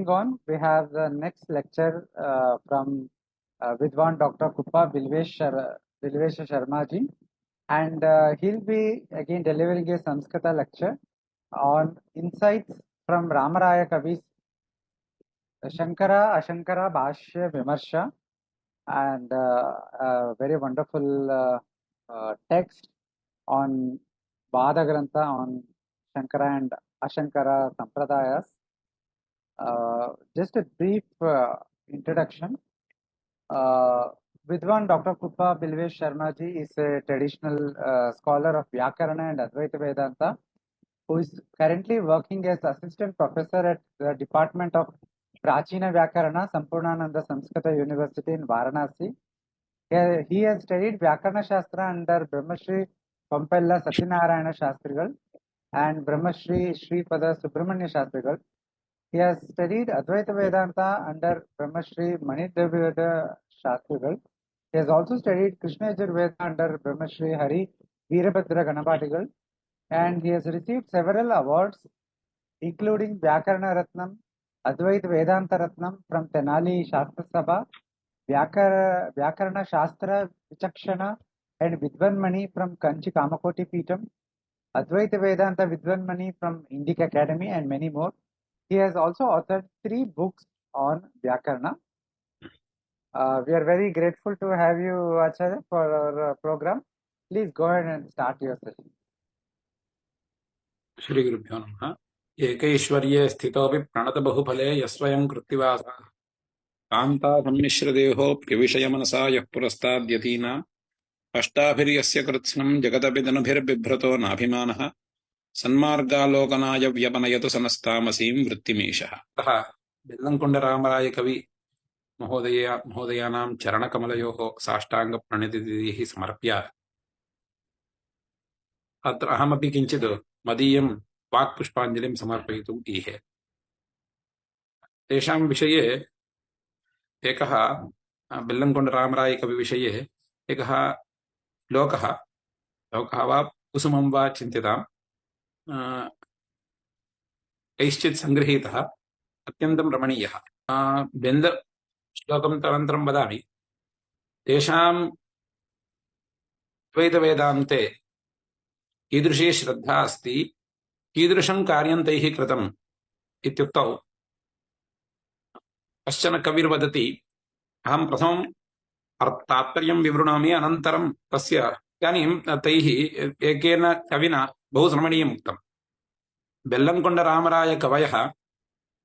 moving on, we have the next lecture from Vidwan Dr. Kuppa Bilvesh Sharma ji, and he'll be again delivering a Sanskrita lecture on insights from Ramaraya Kavi's Shankara Ashankara Bhashya Vimarsha, and a very wonderful text on Bhada Grantha on Shankara and Ashankara Sampradayas. Just a brief introduction. Vidwan Dr. Kuppa Bilvesh Sharma ji is a traditional scholar of Vyakarana and Advaita Vedanta, who is currently working as assistant professor at the Department of Prachina Vyakarana, Sampurnananda Samskrita University in Varanasi. He has studied Vyakarana Shastra under Brahmashri Pampella Satyanarayana Shastrigal and Brahmashri Sripada Subramanya Shastrigal. He has studied Advaita Vedanta under Brahmashri Manidravida Shastrigal. He has also studied Krishna Yajurveda under Brahmashri Hari Veerabhadra Ganapatigal, and he has received several awards, including Vyakarana Ratnam, Advaita Vedanta Ratnam from Tenali Shastra Sabha, Vyakarana Shastra Vichakshana and Vidvanmani from Kanchi Kamakoti Peetam, Advaita Vedanta Vidvanmani from Indic Academy, and many more. He has also authored 3 books on Vyakarana. We are very grateful to have you, Acharya, for our program. Please go ahead and start your session. Shri Gurubhyo Namaha. Ekeshwarye sthitopi pranata bahupale yasvayam krittivasa kanta sammishradeho privishaya yah purastad yathina ashtabhiryasya kritsnam jagatapidhanubhirbibhrato nabhimanaha sanmargalokanaaya vyapanayatu sanastamasim vrittimeshaha. Bellankonda Ramaraya Kavi महोदयानां चरणकमलयोः साष्टाङ्गप्रणतिथिः समर्प्य अत्र अहमपि किञ्चित् मदीयं वाक्पुष्पाञ्जलिं समर्पयितुम् ईहे। तेषां विषये एकः बेल्लङ्कोण्डरामरायकविविषये एकः लोकः वा कुसुमं वा चिन्त्यताम् कैश्चित् सङ्गृहीतः अत्यन्तं रमणीयः। श्लोकं तदनन्तरं वदामि। तेषां द्वैतवेदान्ते कीदृशी श्रद्धा अस्ति, कीदृशं कार्यं तैः कृतम् इत्युक्तौ कश्चन कविर्वदति, अहं प्रथमं तात्पर्यं विवृणोमि, अनन्तरं तस्य इदानीं तैः एकेन कविना बहु रमणीयम् उक्तम्। बेल्लङ्कोण्डरामराय कवयः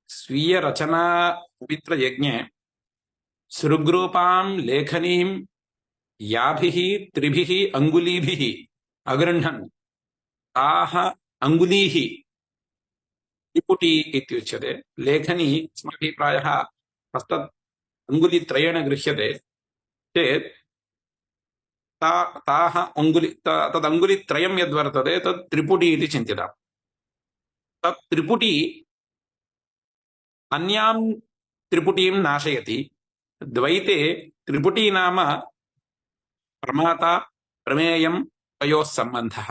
स्वीयरचना पवित्रयज्ञे सृग्रूपां लेखनीं याभिः त्रिभिः अङ्गुलीभिः अगृह्णन् ताः अङ्गुलीः त्रिपुटी इत्युच्यते। लेखनी अस्माभिः प्रायः हस्तत् अङ्गुलित्रयेण गृह्यते चेत् तदङ्गुलित्रयं यद्वर्तते तत् त्रिपुटी इति चिन्त्यताम्। तत् त्रिपुटी अन्यां त्रिपुटीं नाशयति। द्वैते त्रिपुटी नाम प्रमाता प्रमेयं तयोः सम्बन्धः।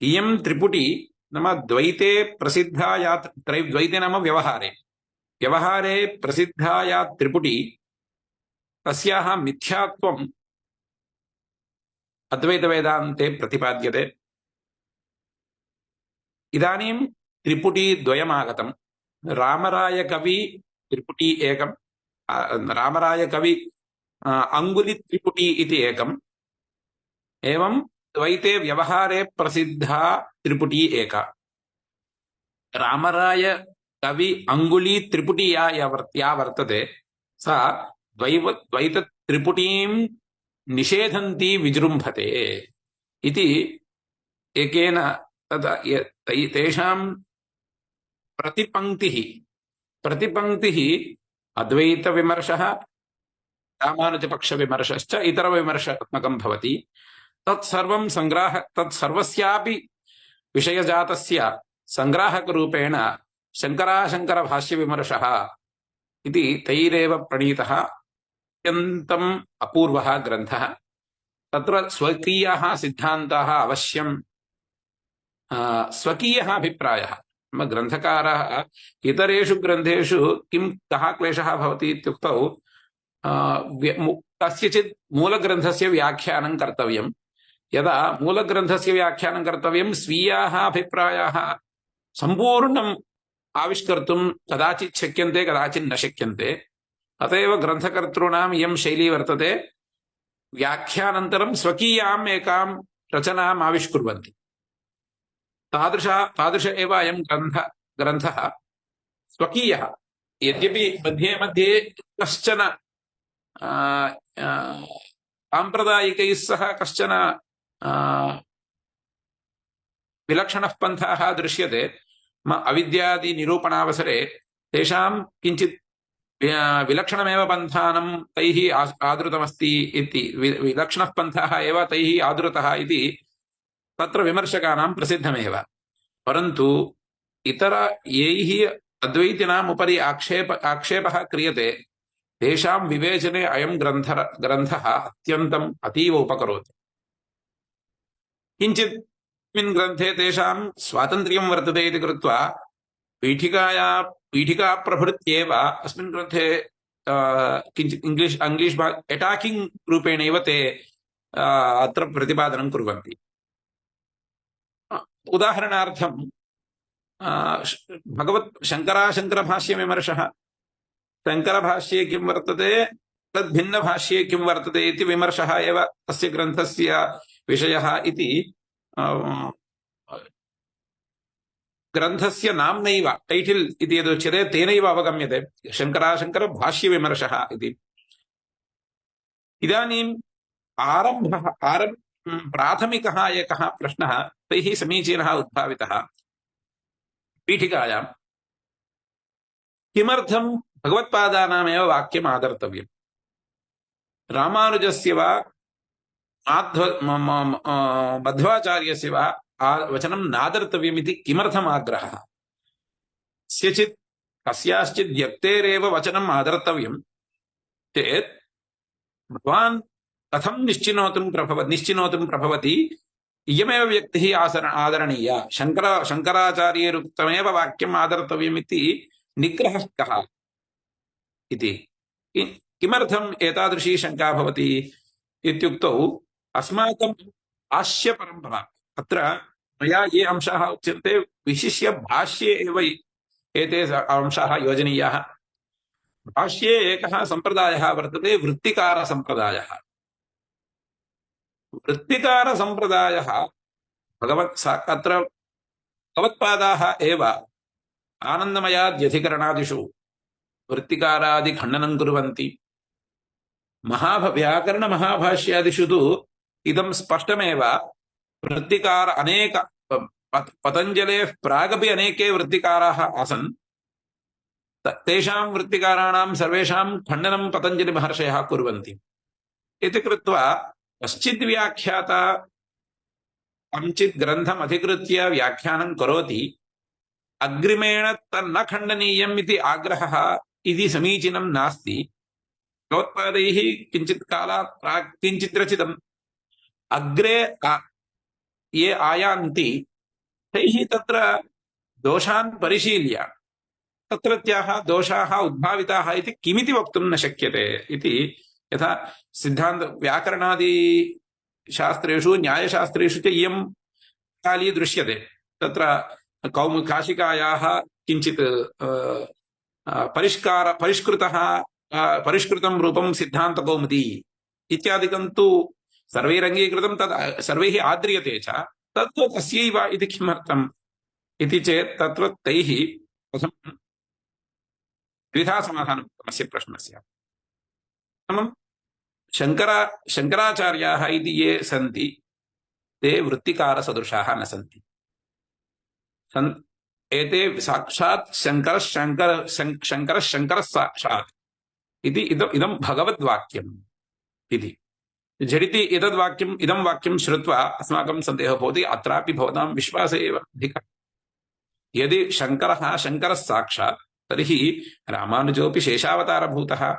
इयं त्रिपुटी नाम द्वैते प्रसिद्धा या द्वैते नाम व्यवहारे प्रसिद्धा या त्रिपुटी तस्याः मिथ्यात्वम् अद्वैतवेदान्ते प्रतिपाद्यते। इदानीं त्रिपुटी द्वयमागतम्। रामरायकवि त्रिपुटी एकम्, रामरायकवि अङ्गुलि त्रिपुटी इति एकम्, एवं द्वैते व्यवहारे प्रसिद्धा त्रिपुटी एका। रामरायकवि अङ्गुली त्रिपुटी या वर्तते सा द्वैत त्रिपुटीं निषेधन्ती विजृम्भते इति एकेन तेषां प्रतिपङ्क्तिः अद्वैतविमर्शः रामानुजपक्षविमर्शश्च इतरविमर्शात्मकं भवति। तत्सर्वस्यापि विषयजातस्य सङ्ग्राहकरूपेण शङ्कराशङ्करभाष्यविमर्शः इति तैरेव प्रणीतः अत्यन्तम् अपूर्वः ग्रन्थः। तत्र स्वकीयाः सिद्धान्ताः अवश्यं, स्वकीयः अभिप्रायः ग्रन्थकारः इतरेषु ग्रन्थेषु किं कः क्लेशः भवति इत्युक्तौ कस्यचित् मूलग्रन्थस्य व्याख्यानं कर्तव्यं। यदा मूलग्रन्थस्य व्याख्यानं कर्तव्यं, स्वीयाः अभिप्रायाः सम्पूर्णम् आविष्कर्तुं कदाचित् शक्यन्ते, कदाचित् न शक्यन्ते। अत एव ग्रन्थकर्तॄणाम् इयं शैली वर्तते, व्याख्यानन्तरं स्वकीयाम् एकां रचनाम् आविष्कुर्वन्ति। तादृश एव अयं ग्रन्थः स्वकीयः। यद्यपि मध्ये मध्ये कश्चन साम्प्रदायिकैः सह कश्चन विलक्षणः पन्थाः दृश्यते, अविद्यादिनिरूपणावसरे तेषां किञ्चित् विलक्षणमेव पन्थानं तैः आदृतमस्ति इति, विलक्षणः पन्थाः एव तैः आदृतः इति तत्र विमर्शकानां प्रसिद्धमेव। परन्तु इतर यैः अद्वैतिनाम् उपरि आक्षेपः क्रियते, तेषां विवेचने अयं ग्रन्थः अत्यन्तम् अतीव उपकरोति। किञ्चित् अस्मिन् ग्रन्थे तेषां स्वातन्त्र्यं वर्तते इति कृत्वा पीठिकाप्रभृत्येव अस्मिन् ग्रन्थे किञ्चित् इंग्लिश अटाकिंग रूपेणैव ते अत्र प्रतिपादनं कुर्वन्ति। उदाहरणार्थं भगवत् शङ्कराशङ्करभाष्यविमर्शः, शङ्करभाष्ये किं वर्तते तद्भिन्नभाष्ये किं वर्तते इति विमर्शः एव अस्य ग्रन्थस्य विषयः इति ग्रन्थस्य नाम्नैव टैटिल् इति यदुच्यते तेनैव अवगम्यते, शङ्कराशङ्करभाष्यविमर्शः इति। इदानीम् प्राथमिकः एकः प्रश्नः तैः समीचीनः उद्भावितः पीठिकायां, किमर्थं भगवत्पादानामेव वाक्यम् आदर्तव्यम्, रामानुजस्य वा मध्वाचार्यस्य वा वचनं नादर्तव्यम् इति किमर्थम् आग्रहः? कस्याश्चित् व्यक्तेरेव वचनम् आदर्तव्यं चेत् भवान् कथं निश्चिनोतुं प्रभवति? इयमेव व्यक्तिः आदरणीया, शङ्कराचार्यैरुक्तमेव वाक्यम् आदर्तव्यम् इति निग्रहः कः इति। किमर्थम् एतादृशी शङ्का भवति इत्युक्तौ, अस्माकं भाष्यपरम्परा, अत्र मया ये अंशाः उच्यन्ते विशिष्य भाष्ये एव एते अंशाः योजनीयाः। भाष्ये एकः सम्प्रदायः वर्तते, वृत्तिकारसम्प्रदायः। वृत्तिकारसम्प्रदायः अत्र भगवत्पादाः एव आनन्दमयाद्यधिकरणादिषु वृत्तिकारादिखण्डनं कुर्वन्ति। व्याकरणमहाभाष्यादिषु तु इदं स्पष्टमेव, वृत्तिकार अनेक पतञ्जलेः प्रागपि अनेके वृत्तिकाराः आसन्, तेषां वृत्तिकाराणां सर्वेषां खण्डनं पतञ्जलिमहर्षयः कुर्वन्ति इति कृत्वा कश्चित् व्याख्याता कञ्चित् ग्रन्थम् अधिकृत्य व्याख्यानं करोति, अग्रिमेण तन्न खण्डनीयम् इति आग्रहः इति समीचीनं नास्ति। भगवत्पादैः किञ्चित् कालात् प्राक् किञ्चित् रचितम्, अग्रे ये आयान्ति तैः तत्र दोषान् परिशील्य तत्रत्याः दोषाः उद्भाविताः इति किमिति वक्तुं न शक्यते इति। यथा सिद्धान्त व्याकरणादिशास्त्रेषु न्यायशास्त्रेषु च इयं काली दृश्यते। तत्र काशिकायाः किञ्चित् परिष्कृतं रूपं सिद्धान्तकौमुदी इत्यादिकं तु सर्वैरङ्गीकृतं, तद् सर्वैः आद्रियते च, तत्तु तस्यैव इति किमर्थम् इति चेत् तत्र तैः प्रथमं द्विधा समाधानं अस्य प्रश्नस्य। प्रथमं शङ्कराचार्याः इति ये सन्ति ते वृत्तिकारसदृशाः न सन्ति। एते साक्षात् शङ्करः साक्षात् इति इदं भगवद्वाक्यम् इति। झटिति इदं वाक्यं श्रुत्वा अस्माकं सन्देहः भवति, अत्रापि भवतां विश्वासः एव अधिकः। यदि शङ्करः साक्षात्, तर्हि रामानुजोऽपि शेषावतारभूतः,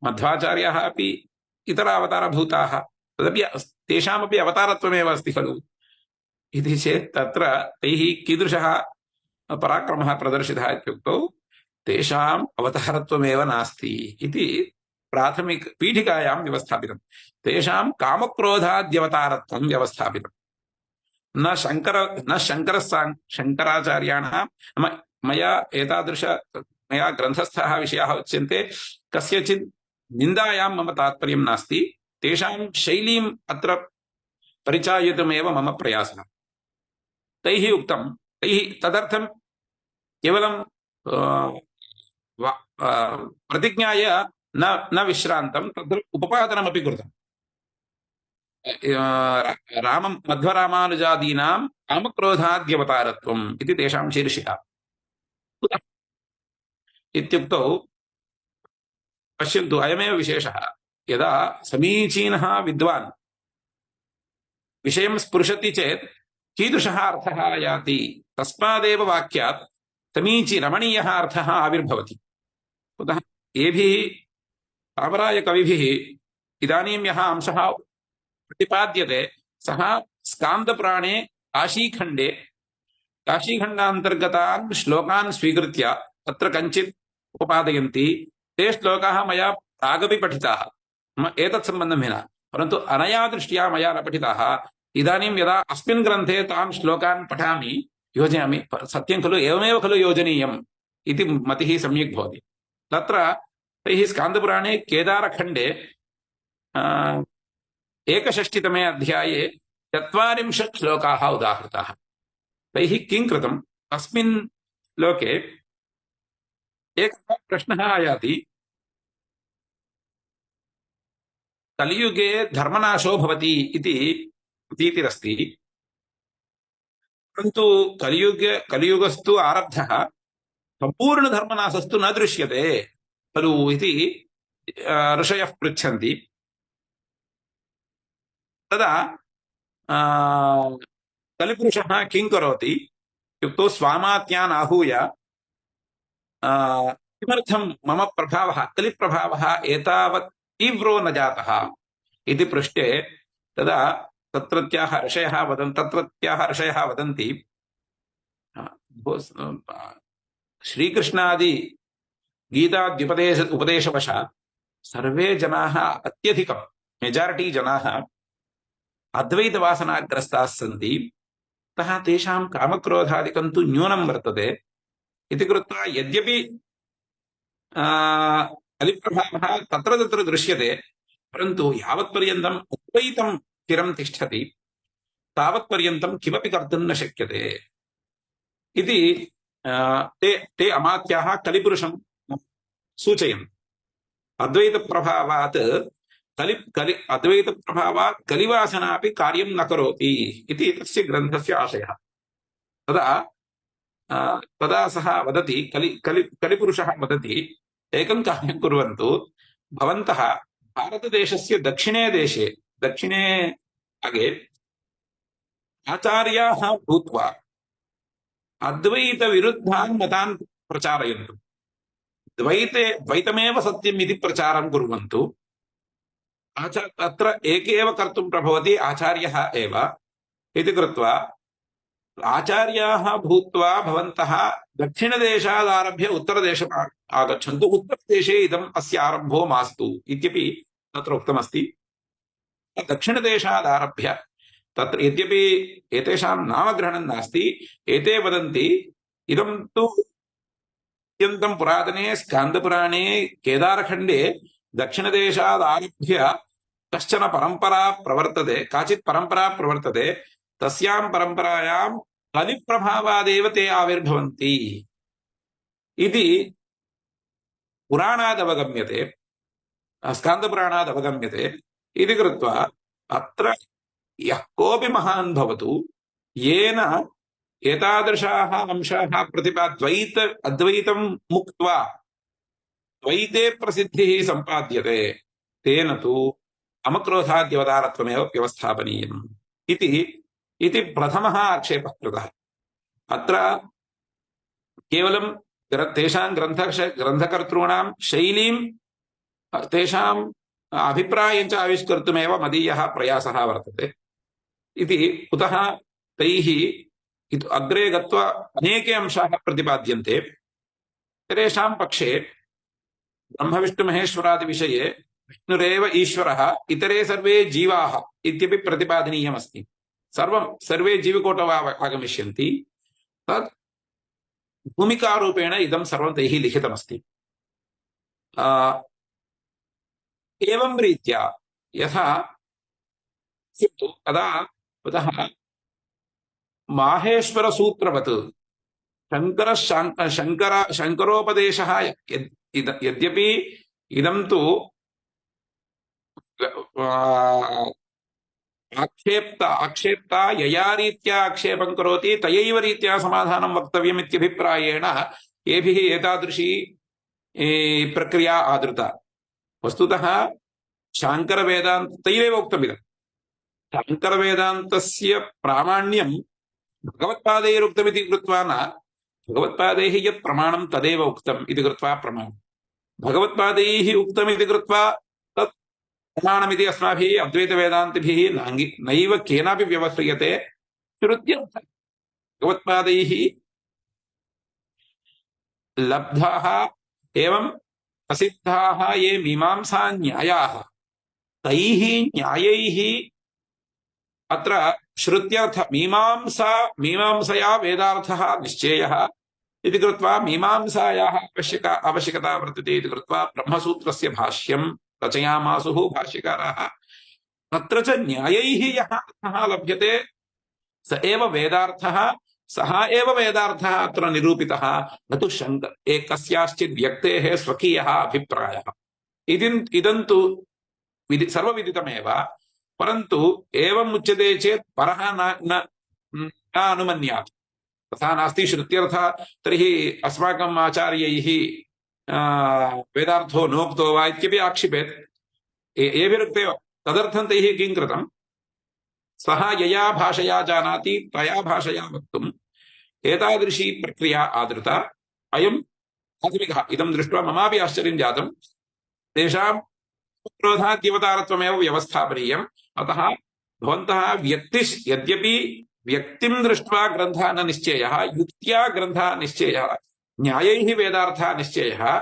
मध्वाचार्याः अपि इतरावतारभूताः, तदपि तेषामपि अवतारत्वमेव अस्ति खलु इति चेत् तत्र तैः कीदृशः पराक्रमः प्रदर्शितः इत्युक्तौ तेषाम् अवतारत्वमेव नास्ति इति प्राथमिक पीठिकायां व्यवस्थापितं। तेषां कामक्रोधाद्यवतारत्वं व्यवस्थापितं। न शङ्कराचार्याणां मया एतादृश मया ग्रन्थस्थाः विषयाः उच्यन्ते, कस्यचित् निन्दायां मम तात्पर्यं नास्ति। तेषां शैलीम् अत्र परिचायितुमेव मम प्रयासः। तैः उक्तं, तैः तदर्थं केवलं प्रतिज्ञाय न विश्रान्तं, तत्र उपपादनमपि कृतम्। रामं मध्वरामानुजादीनां कामक्रोधाद्यवतारत्वम् इति तेषां शीर्षिका। इत्युक्तौ पश्यन्तु, अयमेव विशेषः। यदा समीचीनः विद्वान् विषयं स्पृशति चेत् कीदृशः अर्थः आयाति, तस्मादेव वाक्यात् रमणीयः अर्थः आविर्भवति। कुतः येभिः पामरायकविभिः इदानीं यः अंशः प्रतिपाद्यते सः स्कान्दपुराणे काशीखण्डान्तर्गतान् श्लोकान् स्वीकृत्य तत्र कञ्चित् उपपादयन्ति। ते श्लोकाः मया प्रागपि पठिताः, एतत् सम्बन्धं विना, परन्तु अनया दृष्ट्या मया न पठिताः। इदानीं यदा अस्मिन् ग्रन्थे तान् श्लोकान् पठामि, योजयामि, सत्यं खलु, एवमेव खलु योजनीयम् इति मतिः सम्यक् भवति। तत्र तैः स्कान्दपुराणे केदारखण्डे 61तमे अध्याये 40 श्लोकाः उदाहृताः। तैः किं कृतम्, अस्मिन् श्लोके एकः प्रश्नः आयाति, कलियुगे धर्मनाशो भवति इति प्रतीतिरस्ति, परन्तु कलियुगस्तु आरब्धः, सम्पूर्णधर्मनाशस्तु न दृश्यते खलु इति ऋषयः पृच्छन्ति। तदा कलिपुरुषः किं करोति इत्युक्तौ स्वामात्यान् आहूय किमर्थं मम प्रभावः, कलिप्रभावः एतावत् तीव्रो न जातः इति पृष्टे, तदा तत्रत्याः ऋषयः वदन्ति, श्रीकृष्णादि उपदेशवशात् सर्वे जनाः, अत्यधिकं मेजारिटी जनाः अद्वैतवासनाग्रस्ताः सन्ति, अतः तेषां कामक्रोधादिकं तु न्यूनं वर्तते इति कृत्वा यद्यपि कलिप्रभावः तत्र तत्र दृश्यते, परन्तु यावत्पर्यन्तम् अद्वैतं स्थिरं तिष्ठति तावत्पर्यन्तं किमपि कर्तुं न शक्यते इति ते अमात्याः कलिपुरुषं सूचयन्ति। अद्वैतप्रभावात् अद्वैतप्रभावात् कलिवासनापि कार्यं न करोति इति तस्य ग्रन्थस्य आशयः। तदा सः वदति, कलिपुरुषः वदति, एकं कार्यं कुर्वन्तु, भवन्तः भारतदेशस्य दक्षिणे भागे आचार्याः भूत्वा अद्वैतविरुद्धान् मतान् प्रचारयन्तु, द्वैतमेव सत्यम् इति प्रचारं कुर्वन्तु। अत्र एकेव कर्तुं प्रभवति आचार्यः एव इति कृत्वा आचार्याः भूत्वा भवन्तः दक्षिणदेशादारभ्य उत्तरदेशम् आगच्छन्तु, उत्तरदेशे इदम् अस्य आरम्भो मास्तु इत्यपि तत्र उक्तमस्ति। दक्षिणदेशादारभ्य तत्र यद्यपि एतेषां नामग्रहणं नास्ति, एते वदन्ति इदं तु अत्यन्तं पुरातने स्कान्दपुराणे केदारखण्डे दक्षिणदेशादारभ्य कश्चन परम्परा प्रवर्तते, काचित् परम्परा प्रवर्तते, तस्यां परम्परायां कलिप्रभावादेव ते आविर्भवन्ति इति पुराणादवगम्यते, स्कान्दपुराणादवगम्यते इति कृत्वा अत्र यः कोऽपि महान् भवतु, येन एतादृशाः अंशाः अद्वैतं मुक्त्वा द्वैते प्रसिद्धिः सम्पाद्यते, तेन तु कामक्रोधाद्यवतारत्वमेव व्यवस्थापनीयम् इति प्रथमः आक्षेपः कृतः। अत्र केवलं तेषां ग्रन्थकर्तॄणां शैलीं, तेषाम् अभिप्रायं च आविष्कर्तुमेव मदीयः प्रयासः वर्तते इति। कुतः तैः अग्रे गत्वा अनेके अंशाः प्रतिपाद्यन्ते। तेषां पक्षे ब्रह्मविष्णुमहेश्वरादिविषये विष्णुरेव ईश्वरः, इतरे सर्वे जीवाः इत्यपि प्रतिपादनीयमस्ति। सर्वे जीवकोटौ आगमिष्यन्ति। तत् भूमिकारूपेण इदं सर्वं तैः लिखितमस्ति। एवं रीत्या यथा तदा ततः माहेश्वरसूत्रवत् शङ्करोपदेशः यद्यपि इदं तु आक्षेप्ता यया रीत्या आक्षेपं करोति तयैव रीत्या समाधानं वक्तव्यम् इत्यभिप्रायेण एभिः एतादृशी प्रक्रिया आदृता। वस्तुतः शाङ्करवेदान्तैरेव उक्तमिदम्। शाङ्करवेदान्तस्य प्रामाण्यं भगवत्पादैरुक्तमिति कृत्वा न, भगवत्पादैः यत् प्रमाणं तदेव उक्तम् इति कृत्वा प्रमाणं, भगवत्पादैः उक्तमिति कृत्वा तत् प्रमाणमिति अस्माभिः अद्वैतवेदान्तिभिः नैव केनापि व्यवह्रियते। श्रुत्यर्थः भगवत्पादैः लब्धाः एवं प्रसिद्धाः ये मीमांसा न्यायाः, तैः न्यायैः अत्र श्रुत्यर्थ मीमांसया वेदार्थः निश्चेयः इति कृत्वा मीमांसायाः आवश्यकता वर्तते इति कृत्वा ब्रह्मसूत्रस्य भाष्यं रचयामासुः भाष्यकाराः। तत्र च न्यायैः यः अर्थः लभ्यते स एव वेदार्थः, सः एव वेदार्थः अत्र निरूपितः, न तु कस्याश्चित् व्यक्तेः स्वकीयः अभिप्रायः। इदं तु सर्वविदितमेव, परन्तु एवम् उच्यते चेत् परः न अनुमन्यात्। तथा नास्ति श्रुत्यर्थः तर्हि अस्माकम् आचार्यैः वेदार्थो नोक्तो वा इत्यपि आक्षिपेत्। एभिरुक्ते तदर्थं तैः किं कृतं, सः यया भाषया जानाति तया भाषया वक्तुम् एतादृशी प्रक्रिया आदृता। अयम् प्राथमिकः। इदं दृष्ट्वा ममापि आश्चर्यं जातं। तेषां क्रोधाद्यवतारत्वमेव व्यवस्थापनीयम्। अतः भवन्तः यद्यपि व्यक्तिं दृष्ट्वा ग्रन्थः न निश्चेयः, युक्त्या ग्रन्थः निश्चेयः, न्यायैः वेदार्थः निश्चेयः,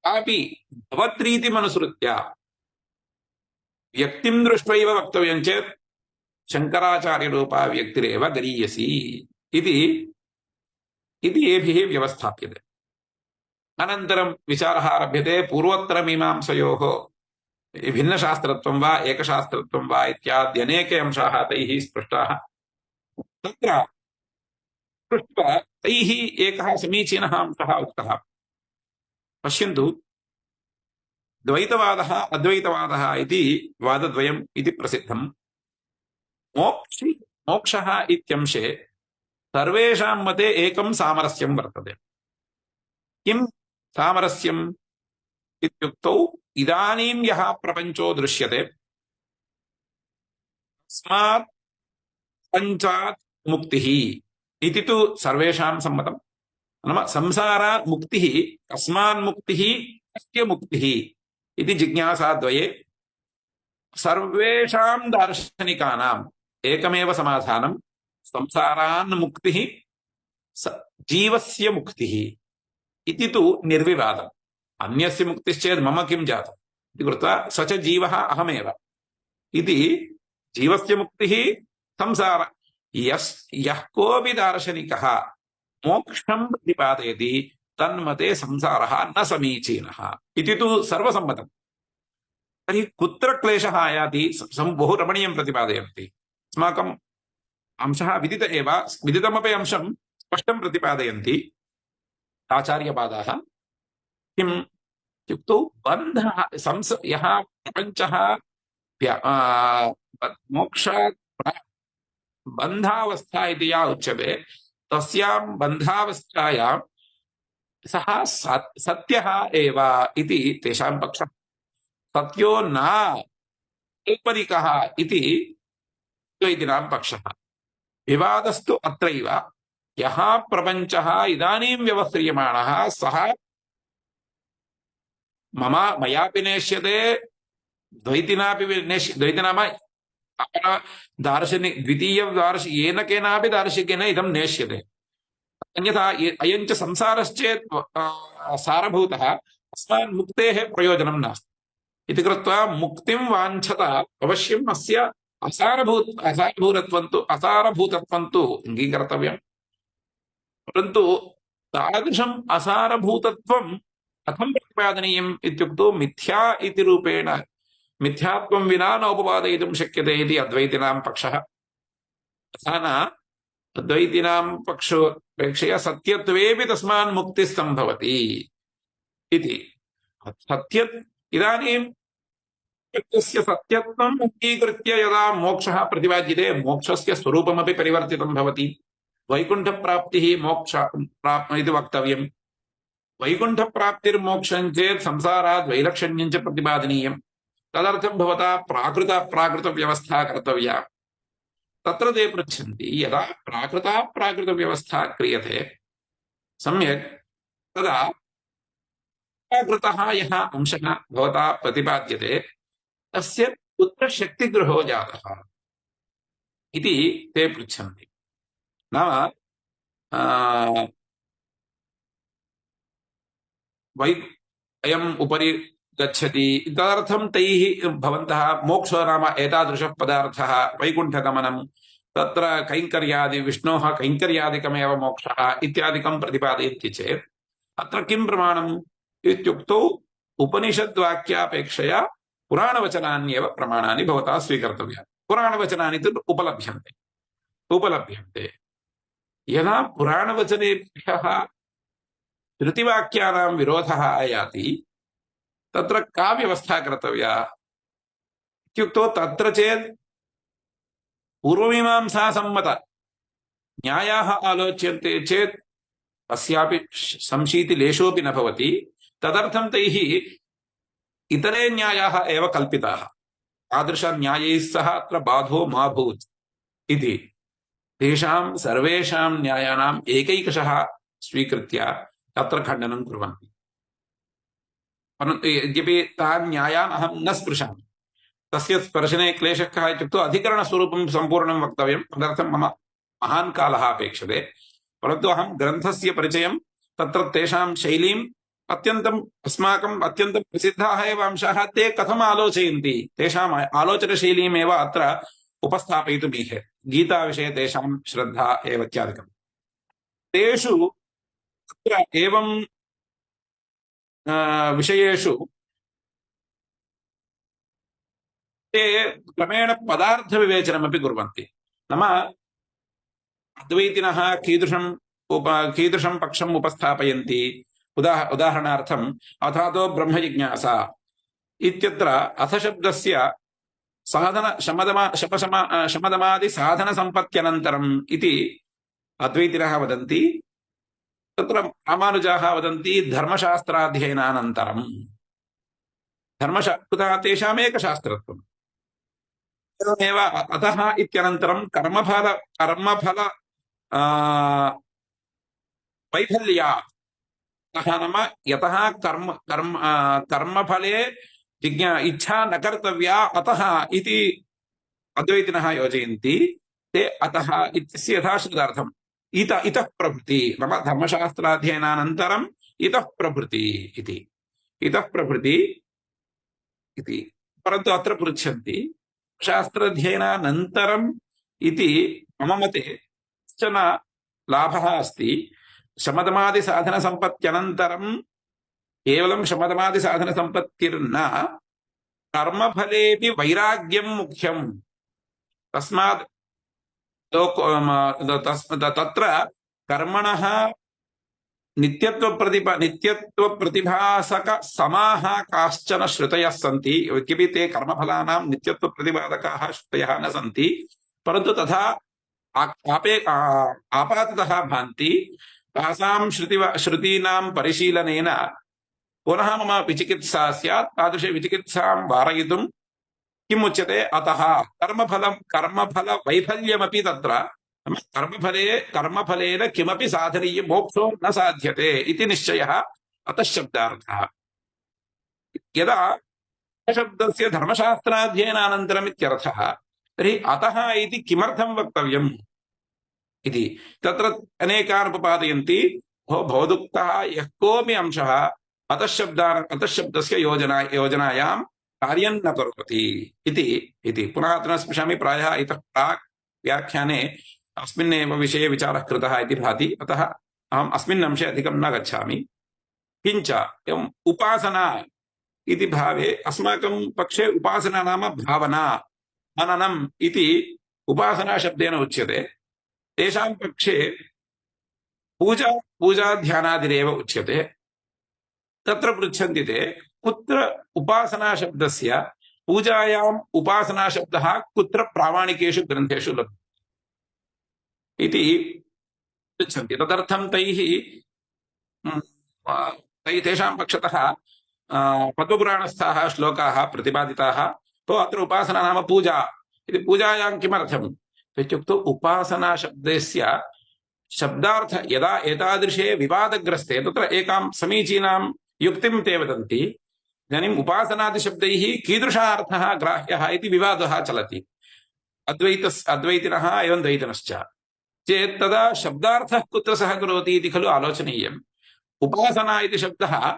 कापि भवद्रीतिमनुसृत्य व्यक्तिं दृष्ट्वैव वक्तव्यं चेत् शङ्कराचार्यरूपा व्यक्तिरेव गरीयसी इति एभिः व्यवस्थाप्यते। अनन्तरं विचारः आरभ्यते पूर्वोत्तरमीमांसयोः भिन्नशास्त्रत्वं वा एकशास्त्रत्वं वा इत्याद्यनेके अंशाः तैः स्पष्टाः। तत्र पृष्ट्वा तैः एकः समीचीनः अंशः उक्तः। पश्यन्तु, द्वैतवादः अद्वैतवादः इति वादद्वयम् इति प्रसिद्धम्। मोक्षः इत्यंशे सर्वेषां मते एकं सामरस्यं वर्तते। किं सामरस्यम् इत्युक्तौ, इदानीं यः प्रपञ्चो दृश्यते तस्मात् पञ्चात् मुक्तिः इति तु सर्वेषां सम्मतम्। नाम संसारात् मुक्तिः, कस्मात् मुक्तिः, कस्य मुक्तिः इति जिज्ञासाद्वये सर्वेषां दार्शनिकानाम् एकमेव समाधानं, संसारान् मुक्तिः जीवस्य मुक्तिः इति तु निर्विवादम्। अन्यस्य मुक्तिश्चेत् मम किं जातम् इति कृत्वा स च जीवः अहमेव इति, जीवस्य मुक्तिः संसार। यः कोऽपि दार्शनिकः मोक्षं प्रतिपादयति तन्मते संसारः न समीचीनः इति तु सर्वसम्मतम्। तर्हि कुत्र क्लेशः आयाति? बहु रमणीयं प्रतिपादयन्ति। अस्माकम् अंशः विदित एव, विदितमपि अंशं स्पष्टं प्रतिपादयन्ति आचार्यपादाः। किम् इत्युक्तौ, बन्धः यः प्रपञ्चः मोक्षात् बन्धावस्था इति या उच्यते, तस्यां बन्धावस्थायां सः सत्यः एव इति तेषां पक्षः। सत्यो न औपरिकः इति द्वैतिनां पक्षः। विवादस्तु अत्रैव, यः प्रपञ्चः इदानीं व्यवह्रियमाणः सः मयापि नेष्यते, द्वैतिनापि द्वैति नाम येन केनापि दार्शनिकेन इदं नेष्यते। अन्यथा अयञ्च संसारश्चेत् सारभूतः अस्मान् मुक्तेः प्रयोजनं नास्ति इति कृत्वा मुक्तिं वाञ्छत अवश्यम् अस्य असारभूतत्वं तु अङ्गीकर्तव्यम्। परन्तु तादृशम् असारभूतत्वं कथं प्रतिपादनीयम् इत्युक्तौ मिथ्या इति रूपेण मिथ्यात्वं विना न उपपादयितुं शक्यते इति अद्वैतिनां पक्षः। तथा न अद्वैतिनां पक्षोपेक्षया सत्यत्वेपि तस्मान् मुक्तिः सम्भवति इति। सत्य इदानीं सत्यस्य सत्यत्वम् अङ्गीकृत्य यदा मोक्षः प्रतिपाद्यते मोक्षस्य स्वरूपमपि परिवर्तितं भवति। वैकुण्ठप्राप्तिः मोक्ष इति वक्तव्यम्। वैकुण्ठप्राप्तिर्मोक्षं चेत् संसारात् वैलक्षण्यं च प्रतिपादनीयम्। तदर्थं भवता प्राकृतव्यवस्था कर्तव्या। तत्र ते पृच्छन्ति यदा प्राकृतव्यवस्था क्रियते सम्यक् तदा प्राकृतः यः अंशः भवता प्रतिपाद्यते तस्य कुत्र शक्तिगृहो जातः इति ते पृच्छन्ति। नाम अयम् उपरि गच्छति तदर्थं तैः भवन्तः मोक्षो नाम एतादृशः पदार्थः वैकुण्ठगमनं तत्र कैङ्कर्यादि विष्णोः कैङ्कर्यादिकमेव मोक्षः इत्यादिकं प्रतिपादयन्ति चेत् अत्र किं प्रमाणम् इत्युक्तौ उपनिषद्वाक्यापेक्षया पुराणवचनान्येव प्रमाणानि भवता स्वीकर्तव्यानि। पुराणवचनानि तु उपलभ्यन्ते। यदा पुराणवचनेभ्यः श्रुतिवाक्यानां विरोधः आयाति तत्र का व्यवस्था कर्तव्या इत्युक्तौ तत्र चेत् पूर्वमीमांसासम्मत न्यायाः आलोच्यन्ते चेत् अस्यापि संशीतिलेशोऽपि न भवति। तदर्थं तैः इतरे न्यायाः एव कल्पिताः। तादृशन्यायैः सह अत्र बाधो मा भूत् इति तेषां सर्वेषां न्यायानाम् एकैकशः स्वीकृत्य तत्र खण्डनं कुर्वन्ति। परन्तु यद्यपि तान् न्यायान् अहं न स्पृशामि तस्य स्पर्शने क्लेशः कः इत्युक्तौ अधिकरणस्वरूपं सम्पूर्णं वक्तव्यं तदर्थं मम महान् कालः अपेक्षते। परन्तु अहं ग्रन्थस्य परिचयं तत्र तेषां शैलीम् अस्माकम् अत्यन्तं प्रसिद्धाः एव अंशाः ते कथम् आलोचयन्ति तेषाम् आलोचनशैलीमेव अत्र उपस्थापयितुमीहे। गीताविषये तेषां श्रद्धा एव इत्यादिकं तेषु एवं विषयेषु ते क्रमेण पदार्थविवेचनमपि कुर्वन्ति। नाम अद्वैतिनः कीदृशं पक्षम् उपस्थापयन्ति। उदाहरणार्थम् अथातो ब्रह्मजिज्ञासा इत्यत्र अथशब्दस्य शमदमादि साधनसम्पत्त्यनन्तरम् इति अद्वैतिनः वदन्ति। तत्र रामानुजाः वदन्ति धर्मशास्त्राध्ययनानन्तरम्। कुतः तेषाम् एकशास्त्रत्वम्। एवमेव अतः इत्यनन्तरं कर्मफल वैफल्यात् नाम यतः कर्मफले इच्छा न कर्तव्या अतः इति अद्वैतिनः योजयन्ति। ते अतः इत्यस्य यथाश्रुतार्थम् इतः प्रभृति नाम धर्मशास्त्राध्ययनानन्तरम् इतः प्रभृति इति। परन्तु अत्र पृच्छन्ति शास्त्राध्ययनानन्तरम् इति मम मते कश्चन लाभः अस्ति। शमदमादिसाधनसम्पत्त्यनन्तरं केवलं शमदमादिसाधनसम्पत्तिर्न कर्मफलेऽपि वैराग्यं मुख्यम्। तस्मात् तत्र कर्मणः नित्यत्वप्रतिभासक समाः काश्चन श्रुतयः सन्ति। यद्यपि ते कर्मफलानां नित्यत्वप्रतिपादकाः श्रुतयः न सन्ति परन्तु तथा आपाततः भान्ति। तासां श्रुतीनां परिशीलनेन पुनः मम विचिकित्सा स्यात्। तादृश विचिकित्सां वारयितुं किम् उच्यते अतः कर्मफल वैफल्यमपि तत्र कर्मफलेन किमपि साधनीय मोक्षो न साध्यते इति निश्चयः अतः शब्दार्थः। यदा शब्दस्य धर्मशास्त्राध्ययनानन्तरम् इत्यर्थः तर्हि अतः इति किमर्थं वक्तव्यम् इति तत्र अनेकान् उपपादयन्ति। भवदुक्तः यः कोऽपि अंशः अतः शब्दस्य योजनायां कार्यं न करोति इति पुनः अत्र स्पृशामि। प्रायः इतः प्राक् व्याख्याने अस्मिन्नेव विषये विचारः कृतः इति भाति, अतः अहम् अस्मिन् अंशे अधिकं न गच्छामि। किञ्च एवम् उपासना इति भावे अस्माकं पक्षे उपासना नाम भावना, मननम् इति उपासना शब्देन उच्यते। तेषां पक्षे पूजा ध्यानादिरेव उच्यते। तत्र पृच्छन्ति ते कुत्र उपासना शब्दस्य पूजायाम् उपासना शब्दः कुत्र प्रामाणिकेषु ग्रन्थेषु लभ्यते इति पृच्छन्ति। तदर्थं तेषां पक्षतः पद्मपुराणस्थाः श्लोकाः प्रतिपादिताः। तो अत्र उपासना नाम पूजा इति। पूजायां किमर्थम् इत्युक्तौ उपासना शब्दस्य शब्दार्थ यदा एतादृशे विवादग्रस्ते तत्र एकां समीचीनां युक्तिं ते वदन्ति। इदानीम् उपासनादिशब्दैः कीदृशः अर्थः ग्राह्यः इति विवादः चलति अद्वैतिनः एवं द्वैतिनश्च चेत् तदा शब्दार्थः कुत्र सहकरोति इति खलु आलोचनीयम्। उपासना इति शब्दः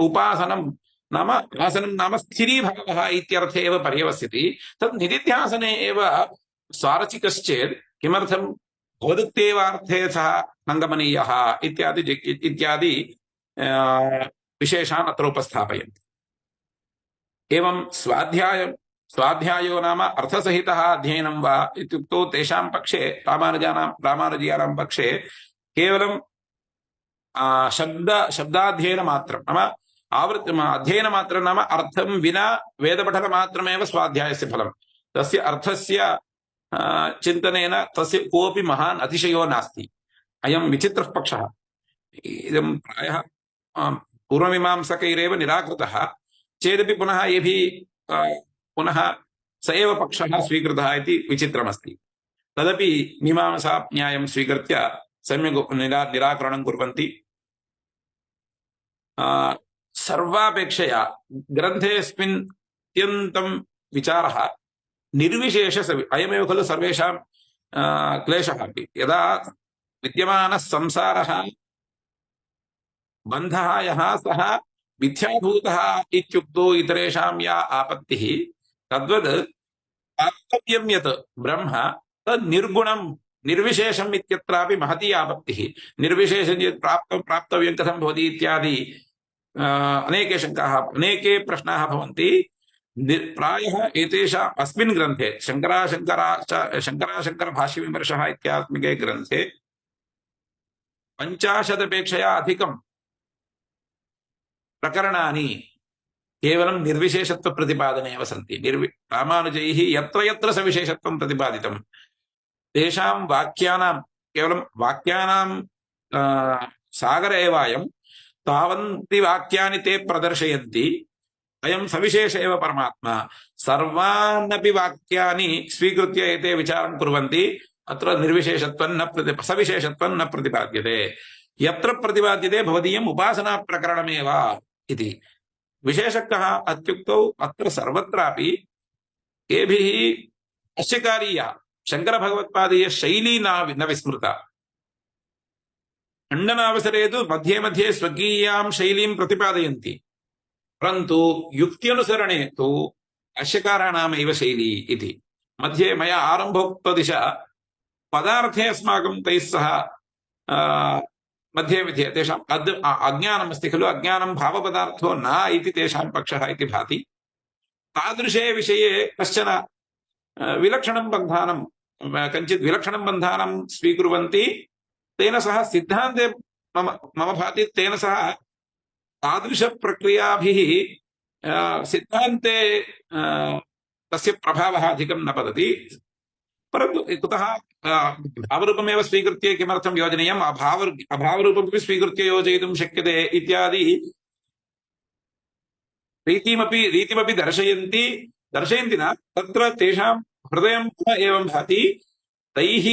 उपासनं नाम आसनं नाम स्थिरीभावः इत्यर्थे एव पर्यवस्यति। तत् निदिध्यासने एव स्वारचिकश्चेत् किमर्थं भवदुक्तेवार्थे सः सङ्गमनीयः इत्यादि विशेषान् अत्र उपस्थापयन्ति। एवं स्वाध्यायो नाम अर्थसहितः अध्ययनं वा इत्युक्तौ तेषां पक्षे रामानुजीयानां पक्षे केवलं शब्दाध्ययनमात्रं नाम अध्ययनमात्रं नाम अर्थं विना वेदपठनमात्रमेव स्वाध्यायस्य फलं। तस्य अर्थस्य चिन्तनेन तस्य कोऽपि महान् अतिशयो नास्ति। अयं विचित्रः पक्षः। इदं प्रायः पूर्वमीमांसकैरेव निराकृतः चेदपि पुनः पुनः स एव पक्षः स्वीकृतः इति विचित्रमस्ति। तदपि मीमांसान्यायं स्वीकृत्य सम्यक् निराकरणं कुर्वन्ति। सर्वापेक्षया ग्रन्थेऽस्मिन् अत्यन्तं विचारः निर्विशेष अयमेव खलु सर्वेषां क्लेशः अपि। यदा विद्यमानः संसारः बन्धः यः सः मिथ्याभूतः इत्युक्तौ इतरेषां या आपत्तिः तद्वद् प्राप्तव्यं यत् ब्रह्म तद् निर्गुणं निर्विशेषम् इत्यत्रापि महती आपत्तिः। निर्विशेषं यत् प्राप्तव्यं कथं भवति इत्यादि अनेके शङ्काः अनेके प्रश्नाः भवन्ति। प्रायः एतेषाम् अस्मिन् ग्रन्थे शङ्कराशङ्करभाष्यविमर्शः इत्यात्मिके ग्रन्थे 50 अपेक्षया अधिकं प्रकरणानि केवलं निर्विशेषत्वप्रतिपादने एव सन्ति। रामानुजैः यत्र यत्र सविशेषत्वं प्रतिपादितं तेषां वाक्यानां केवलं वाक्यानां सागर एव अयं। तावन्ति वाक्यानि ते प्रदर्शयन्ति। अयं सविशेष एव परमात्मा। सर्वान्नपि वाक्यानि स्वीकृत्य एते विचारं कुर्वन्ति। अत्र निर्विशेषत्वं सविशेषत्वं न प्रतिपाद्यते। यत्र प्रतिपाद्यते भवदीयम् उपासना प्रकरणमेव इति। विशेषकः अत्युक्तौ अत्र सर्वत्रापि केभिः अश्यकारीया शङ्करभगवत्पादीय शैली न विस्मृता। खण्डनावसरे तु मध्ये मध्ये स्वकीयां शैलीं प्रतिपादयन्ति, परन्तु युक्त्यनुसरणे तु अश्यकाराणामेव शैली इति। मध्ये मया आरम्भोक्तदिशा पदार्थे अस्माकं तैः सह मध्ये मध्ये तेषाम् अज्ञानमस्ति खलु। अज्ञानं भावपदार्थो न इति तेषां पक्षः इति भाति। तादृशे विषये कश्चन विलक्षणं बन्धानं कञ्चित् विलक्षणं बन्धानं स्वीकुर्वन्ति। तेन सह सिद्धान्ते मम भाति तेन सह तादृशप्रक्रियाभिः सिद्धान्ते तस्य प्रभावः अधिकं न पतति। परन्तु कुतः भावरूपमेव स्वीकृत्य किमर्थं योजनीयम्, अभावरूपमपि स्वीकृत्य योजयितुं शक्यते इत्यादि रीतिमपि दर्शयन्ति न। तत्र तेषां हृदयं एवं भाति। तैः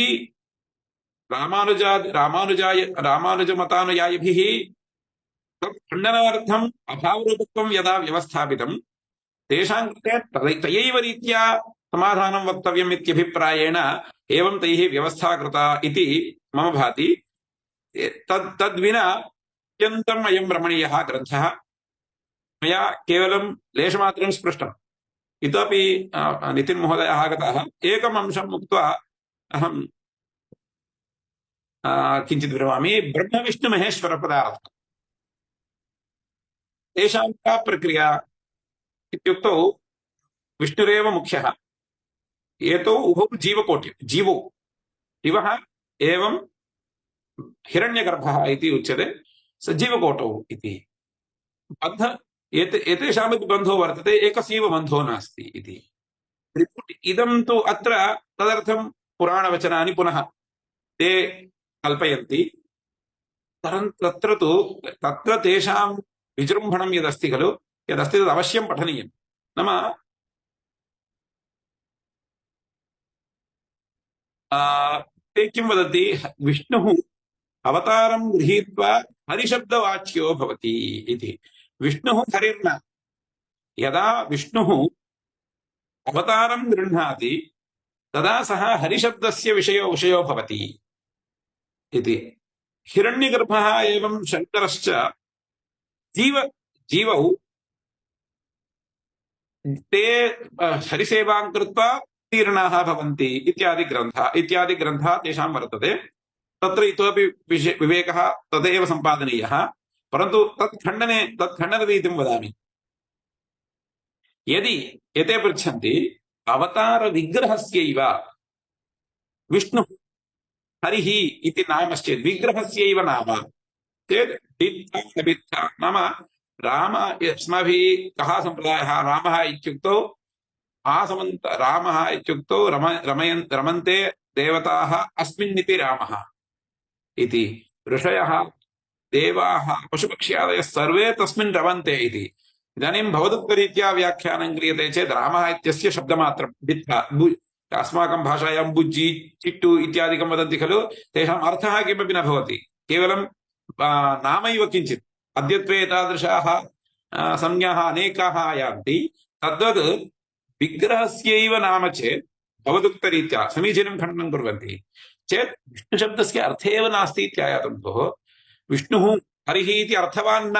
रामानुजमतानुयायिभिः खण्डनार्थम् अभावरूपत्वं यदा व्यवस्थापितं तेषां कृते तयैव रीत्या समाधानं वक्तव्यम् इत्यभिप्रायेण एवं तैः व्यवस्था कृता इति मम भाति। तद्विना अत्यन्तम् अयं रमणीयः ग्रन्थः। मया केवलं लेशमात्रं स्पृष्टम्। इतोपि नितिन् महोदयः आगतः, एकम् अंशम् उक्त्वा अहं किञ्चित् विरमामि। ब्रह्मविष्णुमहेश्वरपदार्थः तेषां का प्रक्रिया इत्युक्तौ विष्णुरेव मुख्यः। एतौ उभौ जीवौ शिवः एवं हिरण्यगर्भः इति उच्यते, स जीवकोटौ इति। बन्ध एतेषामपि बन्धो वर्तते, एकस्यैव बन्धो नास्ति इति। इदं तु अत्र तदर्थं पुराणवचनानि पुनः ते कल्पयन्ति, परन्तु तत्र तेषां विजृम्भणं यदस्ति खलु, यदस्ति तद् अवश्यं पठनीयं। नाम ते किं वदति, विष्णुः अवतारं गृहीत्वा हरिशब्दवाच्यो भवति इति। विष्णुः हरिर्न, यदा विष्णुः अवतारं गृह्णाति तदा सः हरिशब्दस्य विषयो भवति इति। हिरण्यगर्भः एवं शङ्करश्च जीवौ ते हरिसेवां कृत्वा उत्तीर्णाः भवन्ति इत्यादि ग्रन्थः तेषां वर्तते। तत्र इतोपि विवेकः तदेव सम्पादनीयः। परन्तु तत्खण्डनरीतिं वदामि। यदि एते पृच्छन्ति अवतारविग्रहस्यैव विष्णुः हरिः इति नामश्चेत्, विग्रहस्यैव नाम चेत् डित्था नाम राम, अस्माभिः कः सम्प्रदायः, रामः इत्युक्तौ रामः इत्युक्तौ रमन्ते देवताः अस्मिन्निति रामः इति। ऋषयः देवाः पशुपक्ष्यादयः सर्वे तस्मिन् रमन्ते इति। इदानीं भवदुक्तरीत्या व्याख्यानं क्रियते चेत् रामः इत्यस्य शब्दमात्रं डित्था, अस्माकं भाषायां बुज्जि चिट्टु इत्यादिकं वदन्ति खलु, तेषाम् अर्थः किमपि न भवति, केवलं नामैव किञ्चित्। अद्यत्वे एतादृशाः संज्ञाः अनेकाः आयान्ति। तद्वत् विग्रहस्यैव नाम चेत् भवदुक्तरीत्या समीचीनं खण्डनं कुर्वन्ति चेत् विष्णुशब्दस्य अर्थे एव नास्ति इत्यायातं भोः। विष्णुः हरिः इति अर्थवान् न,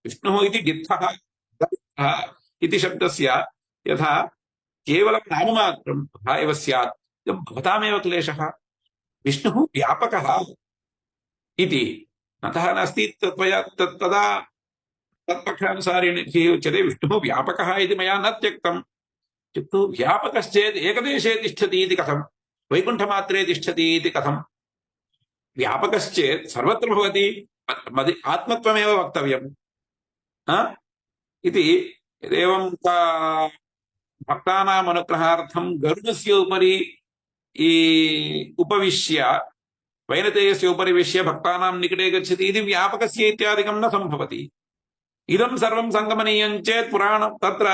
विष्णुः इति डित्थः इति शब्दस्य यथा केवलं नाममात्रं तथा एव स्यात्। भवतामेव क्लेशः, विष्णुः व्यापकः इति अतः नास्ति। तदा तत्पक्षानुसारिणिः उच्यते विष्णुः व्यापकः इति मया न त्यक्तम्। इत्युक्तौ व्यापकश्चेत् एकदेशे तिष्ठति इति कथं, वैकुण्ठमात्रे तिष्ठति इति कथं। व्यापकश्चेत् सर्वत्र भवति, आत्मत्वमेव वक्तव्यम् इति। एवं भक्तानाम् अनुग्रहार्थं गरुडस्य उपरि उपविश्य वैनतेयस्य उपरि विश्य भक्तानां निकटे गच्छति इति व्यापकस्य इत्यादिकं न सम्भवति। इदं सर्वं सङ्गमनीयं चेत् पुराणं तत्र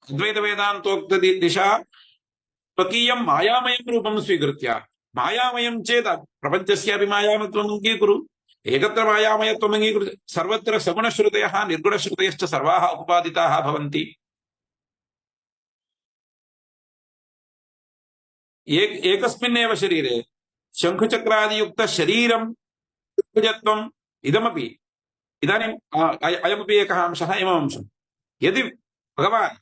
अद्वैतवेदान्तोक्तदिशा स्वकीयं मायामयं रूपं स्वीकृत्य, मायामयं चेत् प्रपञ्चस्यापि मायामत्वम् अङ्गीकुरु, एकत्र मायामयत्वम् अङ्गीकुरु। सर्वत्र सगुणश्रुतयः निर्गुणश्रुतयश्च सर्वाः उपपादिताः भवन्ति। एकस्मिन्नेव शरीरे शङ्खुचक्रादियुक्तशरीरं त्रिभुजत्वम् इदमपि, इदानीम् अयमपि एकः अंशः, इममंशम्। यदि भगवान्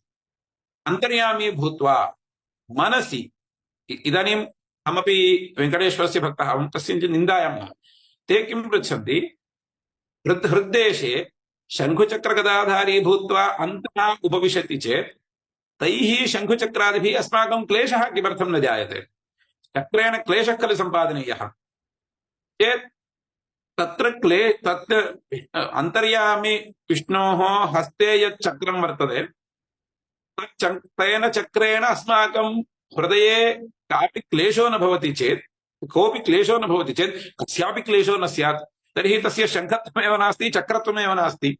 अन्तर्यामी भूत्वा मनसि, इदानीम् अहमपि वेङ्कटेश्वरस्य भक्तः, अहं तस्य निन्दायां न। ते किं पृच्छन्ति, हृद्देशे शङ्खुचक्रगदाधारी भूत्वा अन्तः उपविशति चेत् तैः शङ्खुचक्रादिभिः अस्माकं क्लेशः किमर्थं न जायते। चक्रेण क्लेशः खलु सम्पादनीयः चेत् तत्र अन्तर्यामी विष्णोः हस्ते यत् चक्रं वर्तते, तेन चक्रेण अस्माकं हृदये कापि क्लेशो न भवति चेत्, कोऽपि क्लेशो न भवति चेत्, कस्यापि क्लेशो न स्यात्, तर्हि तस्य शङ्खत्वमेव नास्ति, चक्रत्वमेव नास्ति।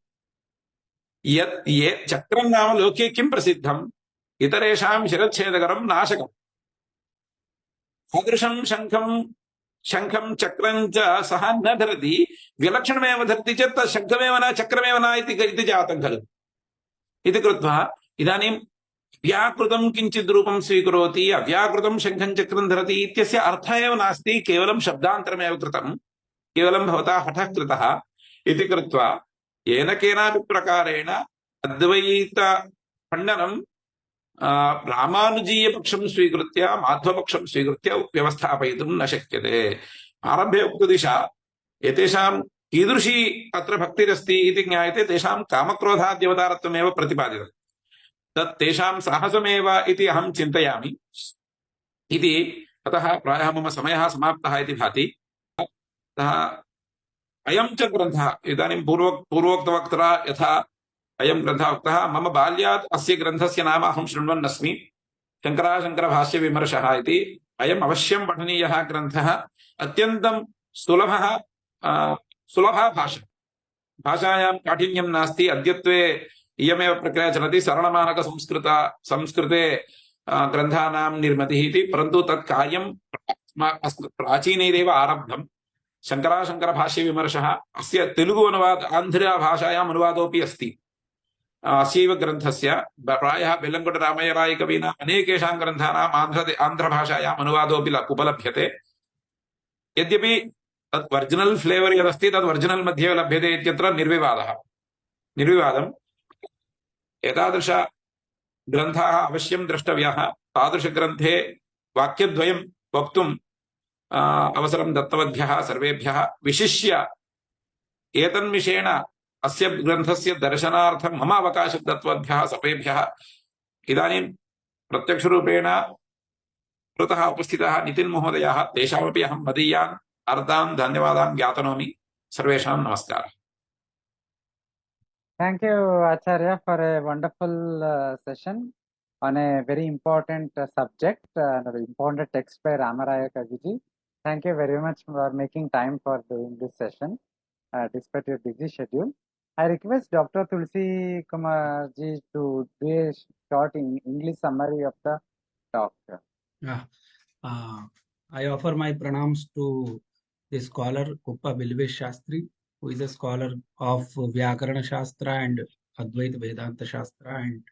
ये चक्रं नाम लोके किं प्रसिद्धम्, इतरेषां शिरच्छेदकरं नाशकम्। तादृशं शङ्खं चक्रं च सः न धरति, विलक्षणमेव धरति चेत् शङ्खमेव न चक्रमेव न इति जातं खलु। इति कृत्वा इदानीं व्याकृतं किञ्चित् रूपं स्वीकरोति, अव्याकृतं शङ्खं चक्रं धरति इत्यस्य अर्थः एव नास्ति, केवलं शब्दान्तरमेव कृतं, केवलं भवता हठः कृतः इति कृत्वा येन केनापि प्रकारेण अद्वैतखण्डनं रामानुजीयपक्षं स्वीकृत्य माध्वपक्षं स्वीकृत्य व्यवस्थापयितुं न शक्यते। आरम्भे उक्तदिशा एतेषां कीदृशी अत्र भक्तिरस्ति इति ज्ञायते, तेषां कामक्रोधाद्यवतारत्वमेव प्रतिपादितम्। तत् तेषां साहसमेव इति अहं चिन्तयामि इति। अतः प्रायः मम समयः समाप्तः इति भाति। अतः अयं च ग्रन्थः इदानीं पूर्वोक्तवक्त्रा यथा अयं ग्रन्थः उक्तः, मम बाल्यात् अस्य ग्रन्थस्य नाम अहं शृण्वन् अस्मि, शङ्कराशङ्करभाष्यविमर्शः इति। अयम् अवश्यं पठनीयः ग्रन्थः, अत्यन्तं सुलभः, सुलभा भाषा, भाषायां काठिन्यं नास्ति। अद्यत्वे इयमेव प्रक्रिया चलति, संस्कृते ग्रन्थानां निर्मितिः इति, परन्तु तत् कार्यं प्राचीनैरेव आरब्धम्। शङ्कराशङ्करभाष्यविमर्शः, अस्य तेलुगु अनुवाद आन्ध्रभाषायाम् अनुवादोऽपि अस्ति अस्यैव ग्रन्थस्य। प्रायः बेल्लङ्कोट रामयरायकविना अनेकेषां ग्रन्थानाम् आन्ध्रभाषायाम् अनुवादोऽपि उपलभ्यते। यद्यपि तत् ओरिजिनल् फ्लेवर् यदस्ति तद् ओरिजिनल् मध्ये लभ्यते इत्यत्र निर्विवादम्। एतादृश ग्रन्थाः अवश्यं द्रष्टव्याः। तादृशग्रन्थे वाक्यद्वयं वक्तुम् अवसरं दत्तवद्भ्यः सर्वेभ्यः, विशिष्य एतन्विषयेण अस्य ग्रन्थस्य दर्शनार्थं मम अवकाशं दत्तवद्भ्यः सर्वेभ्यः। इदानीं प्रत्यक्षरूपेण पुरतः उपस्थितः नितिन् महोदयः, तेषामपि अहं मदीयान् अर्धान् धन्यवादान् ज्ञातनोमि। सर्वेषां नमस्कारः। Thank you, Acharya, for a wonderful session on a very important subject, an important text by Ramaraya Kaviji. Thank you very much for making time for doing this session, despite your busy schedule. I request Dr. Tulsi Kumar ji to do a short English summary of the talk. I offer my pranams to the scholar Kuppa Bilvesh Shastri, who is a scholar of Vyakarana Shastra and Advaita Vedanta Shastra, and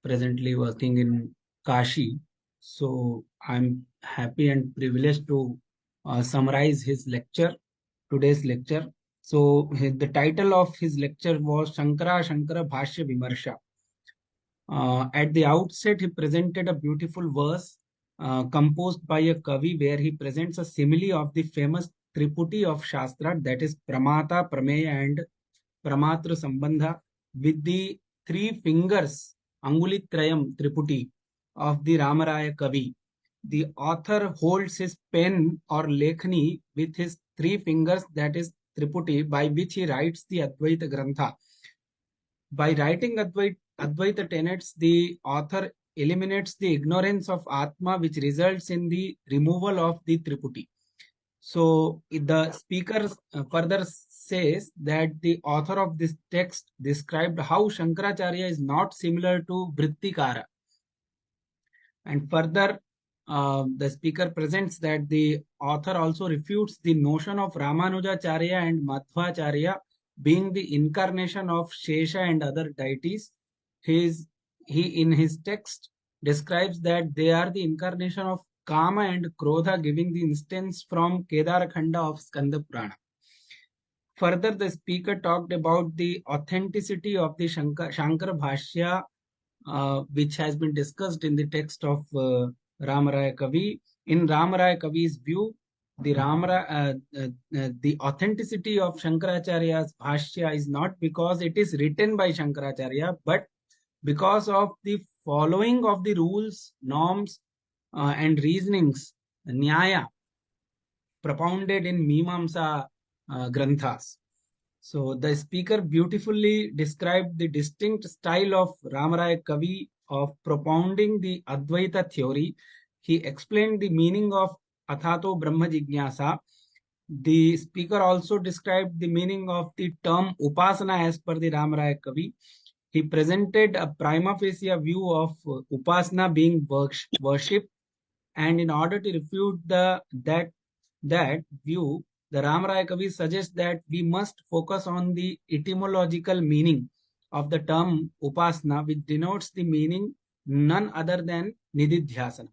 presently working in Kashi. So I'm happy and privileged to summarize his lecture, today's lecture. So the title of his lecture was Shankara Bhashya Vimarsha. At the outset, he presented a beautiful verse composed by a Kavi, where he presents a simile of the famous Triputi of Shastra, that is Pramata, Prameya and Pramatra Sambandha, with the three fingers, Angulitrayam Triputi of the Ramaraya Kavi. The author holds his pen or Lekhani with his three fingers, that is Triputi, by which he writes the Advaita Grantha. By writing Advaita tenets, the author eliminates the ignorance of Atma, which results in the removal of the Triputi. So the speaker further says that the author of this text described how Shankaracharya is not similar to Vrittikara. And further, the speaker presents that the author also refutes the notion of Ramanujacharya and Madhvacharya being the incarnation of Shesha and other deities. He in his text describes that they are the incarnation of Kama and Krodha, giving the instance from Kedarakhanda of Skanda Purana. Further, the speaker talked about the authenticity of the Shankara Bhashya, which has been discussed in the text of Ramaraya Kavi. In Ramaraya Kavi's view, the authenticity of Shankaracharya's Bhashya is not because it is written by Shankaracharya, but because of the following of the rules, norms, and reasonings, Nyaya, propounded in Mimamsa Granthas. So the speaker beautifully described the distinct style of Ramaraya Kavi of propounding the Advaita theory. He explained the meaning of Athato Brahma Jignasa. The speaker also described the meaning of the term Upasana as per the Ramaraya Kavi. He presented a prima facie view of Upasana being worship, and in order to refute that view, the Ramaraya Kavi suggests that we must focus on the etymological meaning of the term Upasana, which denotes the meaning none other than Nididhyasana.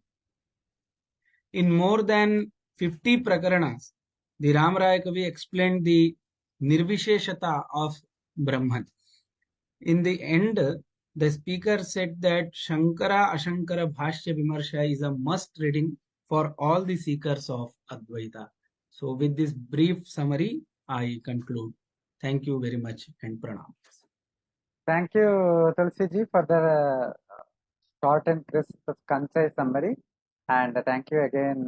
In more than 50 prakaranas, the Ramaraya Kavi explained the Nirvisheshata of Brahman. In the end, the speaker said that Shankara Ashankara Bhashya Vimarsha is a must reading for all the seekers of Advaita. So with this brief summary, I conclude. Thank you very much and pranam. Thank you, Tulsi ji, for the short and crisp, concise summary. And thank you again,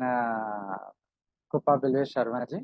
Kupa Bilvesh Sharma ji.